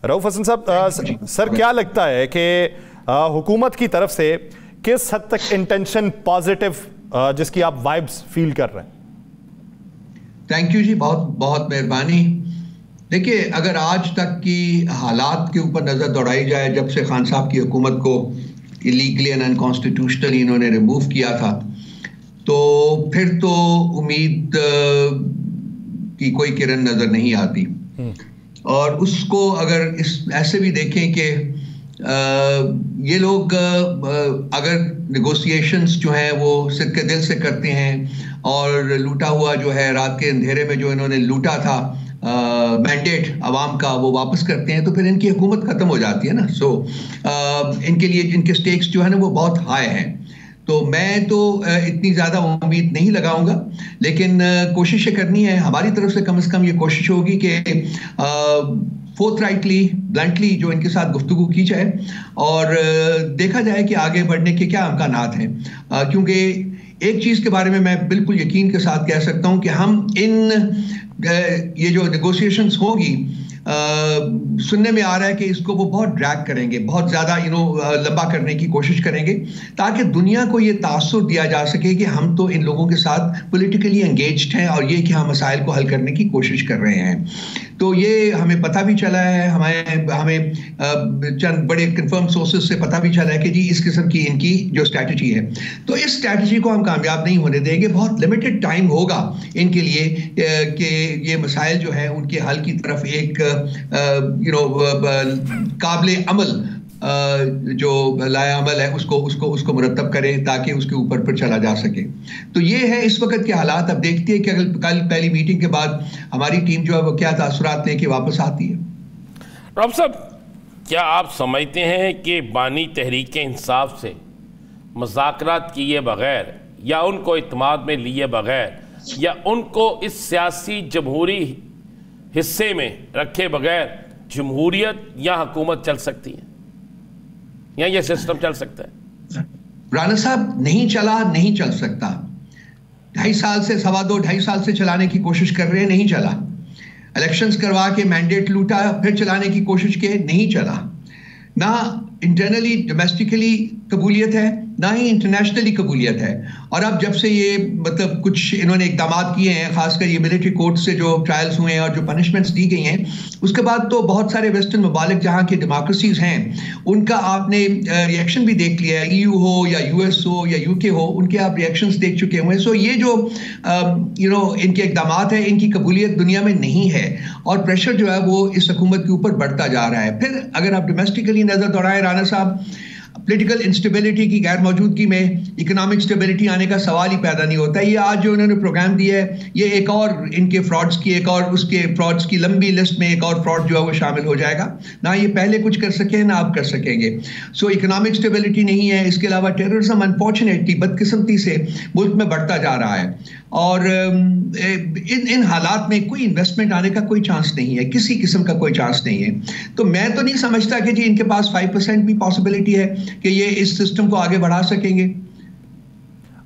रऊफ हसन साहब, सर क्या लगता है कि हुकूमत की तरफ से किस हद तक इंटेंशन पॉजिटिव जिसकी आप वाइब्स फील कर रहे हैं? थैंक यू जी, बहुत बहुत मेहरबानी। देखिए, अगर आज तक की हालात के ऊपर नजर दौड़ाई जाए, जब से खान साहब की हुकूमत को इलीगली एंड अनकॉन्स्टिट्यूशनली इन्होंने रिमूव किया था, तो फिर तो उम्मीद की कोई किरण नजर नहीं आती। और उसको अगर इस ऐसे भी देखें कि ये लोग अगर नेगोशिएशंस जो हैं वो सिद्के दिल से करते हैं और लूटा हुआ जो है रात के अंधेरे में जो इन्होंने लूटा था मैंडेट आवाम का, वो वापस करते हैं, तो फिर इनकी हुकूमत खत्म हो जाती है ना। सो इनके लिए इनके स्टेक्स जो है ना वो बहुत हाई हैं। तो मैं तो इतनी ज़्यादा उम्मीद नहीं लगाऊंगा, लेकिन कोशिश करनी है हमारी तरफ से। कम ये कोशिश होगी कि फोर्थराइटली ब्लंटली जो इनके साथ गुफ्तगू की जाए और देखा जाए कि आगे बढ़ने के क्या इम्कानात हैं। क्योंकि एक चीज़ के बारे में मैं बिल्कुल यकीन के साथ कह सकता हूं कि हम ये जो नेगोशिएशंस होगी, सुनने में आ रहा है कि इसको वो बहुत ड्रैग करेंगे, बहुत ज़्यादा लंबा करने की कोशिश करेंगे, ताकि दुनिया को ये तासुर दिया जा सके कि हम तो इन लोगों के साथ पॉलिटिकली एंगेज्ड हैं और ये कि हम मसाइल को हल करने की कोशिश कर रहे हैं। तो ये हमें पता भी चला है, हमें चंद बड़े कंफर्म सोर्सेज से पता भी चला है कि जी इस किस्म की इनकी जो स्ट्रैटेजी है, तो इस स्ट्रैटेजी को हम कामयाब नहीं होने देंगे। बहुत लिमिटेड टाइम होगा इनके लिए कि ये मसाइल जो है उनके हल की तरफ एक काबिले अमल जो लाया अमल है उसको मुरतब करें, ताकि उसके ऊपर पर चला जा सके। तो ये है इस वक्त के हालात। अब देखते हैं कि कल पहली मीटिंग के बाद हमारी टीम जो है वो क्या तासुरात लेके वापस आती है। रऊफ साहब, क्या आप समझते हैं कि बानी तहरीक इंसाफ से मुज़ाकरात किए बगैर या उनको इत्माद में लिए बगैर या उनको इस सियासी जमहूरी हिस्से में रखे बगैर जमहूरियत या हुकूमत चल सकती है, या ये सिस्टम चल सकता है? राना साहब, नहीं चल सकता। 2.5 साल से चलाने की कोशिश कर रहे हैं, नहीं चला। इलेक्शंस करवा के मैंडेट लूटा, फिर चलाने की कोशिश की, नहीं चला। ना इंटरनली डोमेस्टिकली कबूलियत है, ना ही इंटरनेशनली कबूलियत है। और अब जब से ये मतलब कुछ इन्होंने इक़दाम किए हैं, खासकर ये मिलिट्री कोर्ट से जो ट्रायल्स हुए हैं और जो पनिशमेंट्स दी गई हैं, उसके बाद तो बहुत सारे वेस्टर्न ममालिक जहाँ की डेमोक्रेसीज हैं उनका आपने रिएक्शन भी देख लिया है। EU हो या US हो या UK हो, उनके आप रिएक्शंस देख चुके हुए हैं। सो ये जो इनके इक़दाम है, इनकी कबूलियत दुनिया में नहीं है और प्रेशर जो है वो इस हुकूमत के ऊपर बढ़ता जा रहा है। फिर अगर आप डोमेस्टिकली नजर दौड़ाएं राना साहब, पॉलिटिकल इंस्टेबिलिटी की गैर मौजूदगी में इकोनॉमिक स्टेबिलिटी आने का सवाल ही पैदा नहीं होता। ये आज जो इन्होंने प्रोग्राम दिया है, ये एक और इनके फ्रॉड्स की उसके फ्रॉड्स की लंबी लिस्ट में एक और फ्रॉड जो है वो शामिल हो जाएगा। ना ये पहले कुछ कर सके ना आप कर सकेंगे। सो इकोनॉमिक स्टेबिलिटी नहीं है। इसके अलावा टेररिज्म अनफॉर्चुनेटली बदकिस्मती से मुल्क में बढ़ता जा रहा है और इन हालात में कोई इन्वेस्टमेंट आने का कोई चांस नहीं है, किसी किस्म का कोई चांस नहीं है। तो मैं तो नहीं समझता कि जी इनके पास 5% भी पॉसिबिलिटी है कि ये इस सिस्टम को आगे बढ़ा सकेंगे।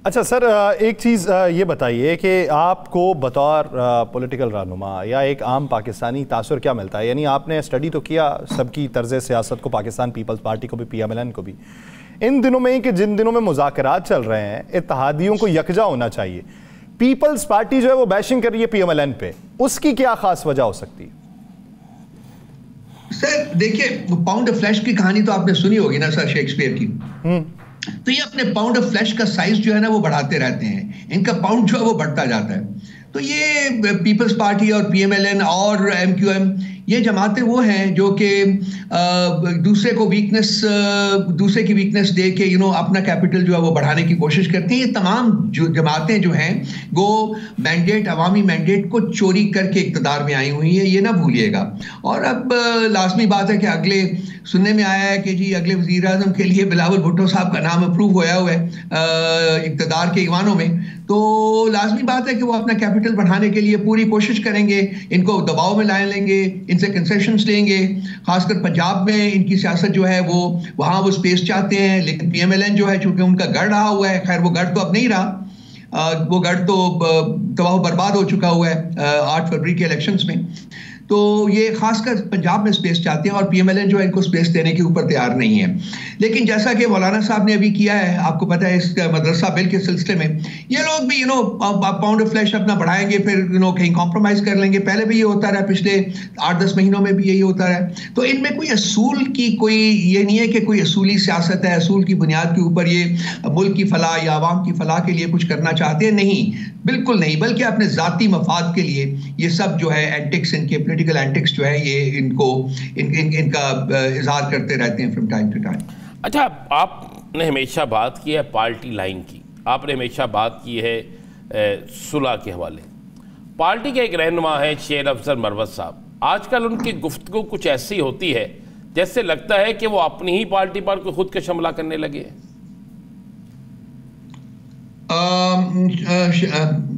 अच्छा सर, एक चीज़ ये बताइए कि आपको बतौर पॉलिटिकल रहनुमा या एक आम पाकिस्तानी तासुर क्या मिलता है? यानी आपने स्टडी तो किया सबकी तर्ज सियासत को, पाकिस्तान पीपल्स पार्टी को भी, PMLN को भी, इन दिनों में कि जिन दिनों में मुज़ाकरात चल रहे हैं, इत्तेहादियों को यकजा होना चाहिए। पीपल्स पार्टी जो है वो बैशिंग कर रही है PMLN पे, उसकी क्या खास वजह हो सकती है? सर देखिए, पाउंड ऑफ फ्लैश की कहानी तो आपने सुनी होगी ना सर, शेक्सपियर की। तो ये अपने पाउंड ऑफ फ्लैश का साइज जो है ना वो बढ़ाते रहते हैं, इनका पाउंड जो है वो बढ़ता जाता है। तो ये पीपल्स पार्टी और PMLN और MQM, ये जमातें वो हैं जो कि दूसरे की वीकनेस दे के अपना कैपिटल जो है वो बढ़ाने की कोशिश करती हैं। ये तमाम जो जमातें जो हैं वो अवामी मैंडेट को चोरी करके इक़्तिदार में आई हुई है, ये ना भूलिएगा। और अब लाजमी बात है कि सुनने में आया है कि जी अगले वज़ीर-ए-आज़म के लिए बिलावल भुट्टो साहब का नाम अप्रूव होया हुआ है इक़्तिदार के ईवानों में। तो लाजमी बात है कि वो अपना कैपिटल बढ़ाने के लिए पूरी कोशिश करेंगे, इनको दबाव में लाए लेंगे, इनसे कंसेशंस लेंगे। खासकर पंजाब में इनकी सियासत जो है वो वहाँ वो स्पेस चाहते हैं, लेकिन PMLN जो है चूंकि उनका गढ़ रहा हुआ है, खैर वो गढ़ तो अब नहीं रहा, वो गढ़ तो तबाह बर्बाद हो चुका हुआ है 8 फरवरी के इलेक्शंस में। तो ये खासकर पंजाब में स्पेस चाहते हैं और PMLN जो है इनको स्पेस देने के ऊपर तैयार नहीं है। लेकिन जैसा कि मौलाना साहब ने अभी किया है, आपको पता है, इस मदरसा बिल के सिलसिले में ये लोग भी पाउंड ऑफ फ्लैश अपना बढ़ाएंगे, फिर कहीं कॉम्प्रोमाइज कर लेंगे। पहले भी ये होता रहा, पिछले 8-10 महीनों में भी यही होता रहा। तो इनमें कोई असूल की कोई ये नहीं है कि कोई असूली सियासत है, असूल की बुनियाद के ऊपर ये मुल्क की फलाह या आवाम की फलाह के लिए कुछ करना चाहते हैं। नहीं, बिल्कुल नहीं, बल्कि अपने जाती मफाद के लिए ये सब जो है एंटिक्स, इनके पॉलिटिकल एंटिक्स जो है ये इनका इजहार करते रहते हैं फ्रॉम टाइम टू टाइम। अच्छा, आपने हमेशा बात की है पार्टी लाइन की, आपने हमेशा बात की है सुलह के हवाले। पार्टी के एक रहनुमा है शेर अफजल मरवत साहब, आजकल उनकी गुफ्तगू कुछ ऐसी होती है जैसे लगता है कि वो अपनी ही पार्टी पर कोई खुद का हमला करने लगे हैं।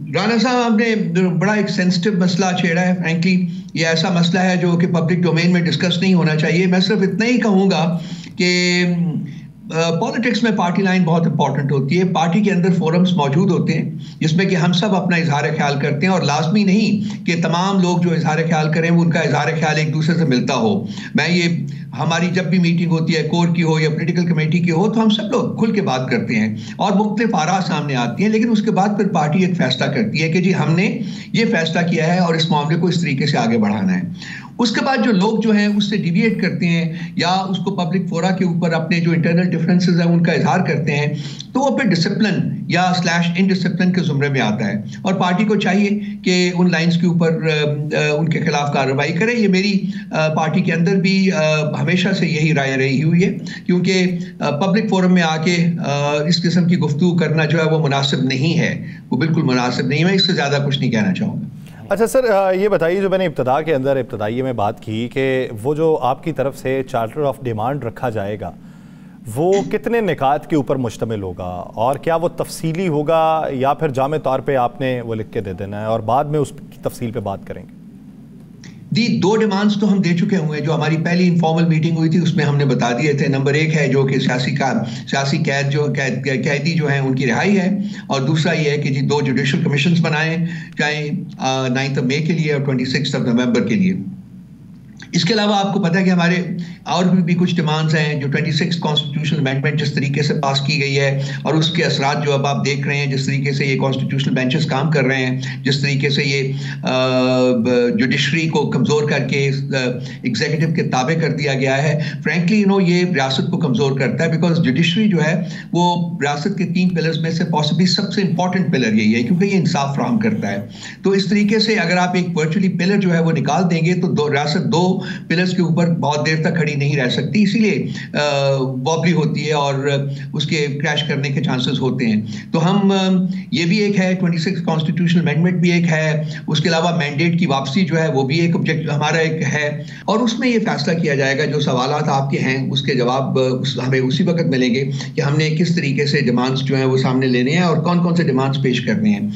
राना साहब, आपने बड़ा एक सेंसिटिव मसला छेड़ा है। फ्रैंकली ये ऐसा मसला है जो कि पब्लिक डोमेन में डिस्कस नहीं होना चाहिए। मैं सिर्फ इतना ही कहूँगा कि पॉलिटिक्स में पार्टी लाइन बहुत इंपॉर्टेंट होती है। पार्टी के अंदर फोरम्स मौजूद होते हैं जिसमें कि हम सब अपना इजहार ख्याल करते हैं, और लाजमी नहीं कि तमाम लोग जो इजहार ख्याल करें वो उनका इजहार ख्याल एक दूसरे से मिलता हो। मैं ये हमारी जब भी मीटिंग होती है, कोर की हो या पॉलिटिकल कमेटी की हो, तो हम सब लोग खुल के बात करते हैं और मुख्तलिफ आरा सामने आती हैं। लेकिन उसके बाद फिर पार्टी एक फैसला करती है कि जी हमने ये फैसला किया है और इस मामले को इस तरीके से आगे बढ़ाना है। उसके बाद जो लोग जो हैं उससे डिविएट करते हैं या उसको पब्लिक फोरा के ऊपर अपने जो इंटरनल डिफरेंसेस हैं उनका इजहार करते हैं, तो वो फिर डिसिप्लिन या / इनडिसिप्लिन के जुमरे में आता है। और पार्टी को चाहिए कि उन लाइंस के ऊपर उनके खिलाफ कार्रवाई करे। ये मेरी पार्टी के अंदर भी हमेशा से यही राय रही हुई है, क्योंकि पब्लिक फोरम में आके इस किस्म की गुफ्तगू करना जो है वो मुनासिब नहीं है, वो बिल्कुल मुनासिब नहीं है। मैं इससे ज़्यादा कुछ नहीं कहना चाहूँगा। अच्छा सर, ये बताइए, जो मैंने इब्तदाई में बात की कि वो जो आपकी तरफ से चार्टर ऑफ डिमांड रखा जाएगा वो कितने निकात के ऊपर मुश्तमिल होगा, और क्या वो तफसीली होगा या फिर जामे तौर पे आपने वो लिख के दे देना है और बाद में उसकी तफसील पे बात करेंगे? दी 2 डिमांड्स तो हम दे चुके हुए हैं। जो हमारी पहली इनफॉर्मल मीटिंग हुई थी उसमें हमने बता दिए थे। नंबर 1 है जो कि सियासी कैदी जो हैं उनकी रिहाई है, और दूसरा ये है कि जी 2 जुडिशल कमीशंस बनाए जाएं 9 मई के लिए और 26 नवंबर के लिए। इसके अलावा आपको पता है कि हमारे और भी कुछ डिमांड्स हैं। जो 26 कॉन्स्टिट्यूशनल अमेंडमेंट जिस तरीके से पास की गई है और उसके असरात जो अब आप देख रहे हैं, जिस तरीके से ये कॉन्स्टिट्यूशनल बेंचेस काम कर रहे हैं, जिस तरीके से ये जुडिशरी को कमज़ोर करके एग्जीक्यूटिव के ताबे कर दिया गया है, फ्रैंकली ये रियासत को कमज़ोर करता है। बिकॉज जुडिशरी जो है वो रियासत के 3 पिलर्स में से पॉसिबली सबसे इंपॉर्टेंट पिलर यही है, क्योंकि ये इंसाफ फराहम करता है। तो इस तरीके से अगर आप एक वर्चुअली पिलर जो है वो निकाल देंगे तो रियासत 2 पिलर्स के ऊपर बहुत देर तक खड़ी नहीं रह सकती, इसीलिए वॉबली होती है और उसके क्रैश करने के चांसेस होते हैं। तो हम ये भी एक है, 26 कॉन्स्टिट्यूशनल अमेंडमेंट भी एक है, उसके अलावा मैंडेट की वापसी जो है वो भी एक ऑब्जेक्ट हमारा एक है, और उसमें ये फैसला किया जाएगा जो सवालात आपके हैं उसके जवाब हमें उसी वक्त मिलेंगे कि हमने किस तरीके से डिमांड्स जो हैं वो सामने लेने हैं और कौन कौन से डिमांड्स पेश करने हैं।